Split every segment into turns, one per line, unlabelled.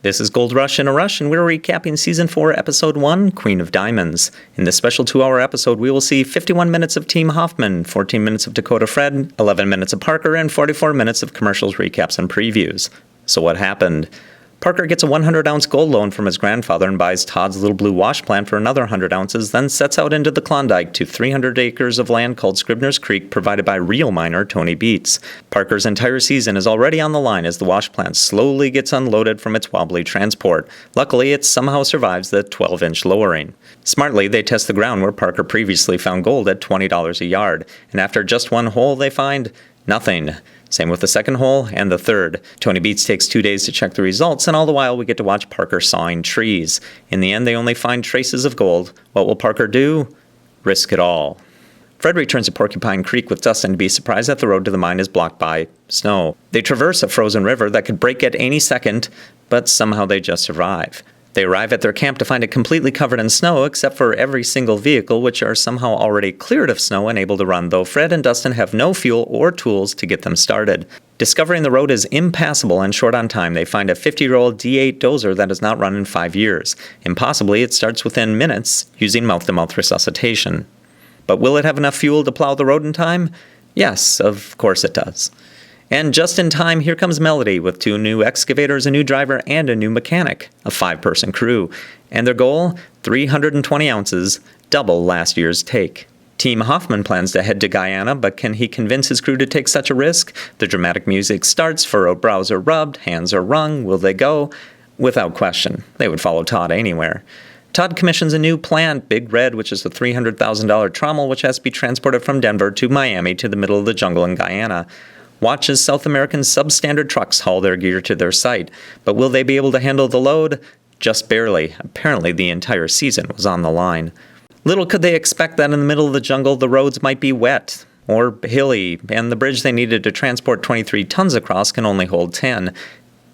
This is Gold Rush in a Rush, and we're recapping Season 4, Episode 1, Queen of Diamonds. In this special 2-hour episode, we will see 51 minutes of Team Hoffman, 14 minutes of Dakota Fred, 11 minutes of Parker, and 44 minutes of commercials, recaps, and previews. So what happened? Parker gets a 100-ounce gold loan from his grandfather and buys Todd's little blue wash plant for another 100 ounces, then sets out into the Klondike to 300 acres of land called Scribner's Creek, provided by real miner Tony Beets. Parker's entire season is already on the line as the wash plant slowly gets unloaded from its wobbly transport. Luckily, it somehow survives the 12-inch lowering. Smartly, they test the ground where Parker previously found gold at $20 a yard, and after just one hole, they find nothing. Same with the second hole and the third. Tony Beets takes 2 days to check the results, and all the while we get to watch Parker sawing trees. In the end, they only find traces of gold. What will Parker do? Risk it all. Fred returns to Porcupine Creek with Dustin to be surprised that the road to the mine is blocked by snow. They traverse a frozen river that could break at any second, but somehow they just survive. They arrive at their camp to find it completely covered in snow, except for every single vehicle, which are somehow already cleared of snow and able to run, though Fred and Dustin have no fuel or tools to get them started. Discovering the road is impassable and short on time, they find a 50-year-old D8 dozer that has not run in 5 years. Impossibly, it starts within minutes, using mouth-to-mouth resuscitation. But will it have enough fuel to plow the road in time? Yes, of course it does. And just in time, here comes Melody with 2 new excavators, a new driver, and a new mechanic, a 5-person crew. And their goal? 320 ounces, double last year's take. Team Hoffman plans to head to Guyana, but can he convince his crew to take such a risk? The dramatic music starts, furrowed brows are rubbed, hands are wrung. Will they go? Without question. They would follow Todd anywhere. Todd commissions a new plant, Big Red, which is a $300,000 trommel, which has to be transported from Denver to Miami to the middle of the jungle in Guyana. Watch as South American substandard trucks haul their gear to their site. But will they be able to handle the load? Just barely. Apparently the entire season was on the line. Little could they expect that in the middle of the jungle the roads might be wet or hilly, and the bridge they needed to transport 23 tons across can only hold 10.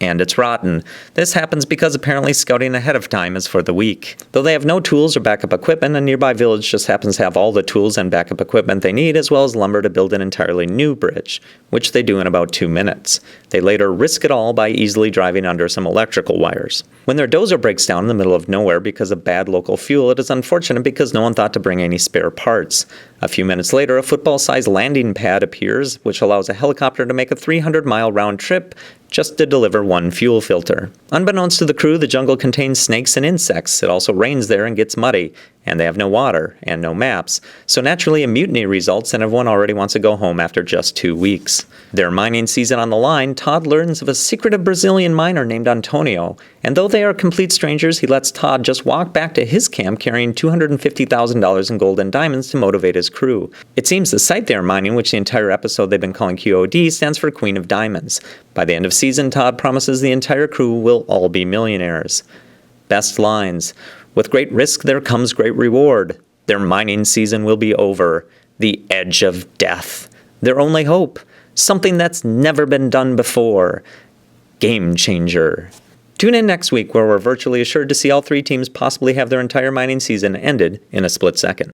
And it's rotten. This happens because apparently scouting ahead of time is for the weak. Though they have no tools or backup equipment, a nearby village just happens to have all the tools and backup equipment they need, as well as lumber to build an entirely new bridge, which they do in about 2 minutes. They later risk it all by easily driving under some electrical wires. When their dozer breaks down in the middle of nowhere because of bad local fuel, it is unfortunate because no one thought to bring any spare parts. A few minutes later, a football-sized landing pad appears, which allows a helicopter to make a 300-mile round trip just to deliver 1 fuel filter. Unbeknownst to the crew, the jungle contains snakes and insects. It also rains there and gets muddy, and they have no water and no maps. So naturally, a mutiny results, and everyone already wants to go home after just 2 weeks. Their mining season on the line, Todd learns of a secretive Brazilian miner named Antonio, and though they are complete strangers, he lets Todd just walk back to his camp carrying $250,000 in gold and diamonds to motivate his crew. It seems the site they are mining, which the entire episode they've been calling QOD, stands for Queen of Diamonds. By the end of season, Todd promises the entire crew will all be millionaires. Best lines. With great risk there comes great reward. Their mining season will be over. The edge of death. Their only hope. Something that's never been done before. Game changer. Tune in next week where we're virtually assured to see all 3 teams possibly have their entire mining season ended in a split second.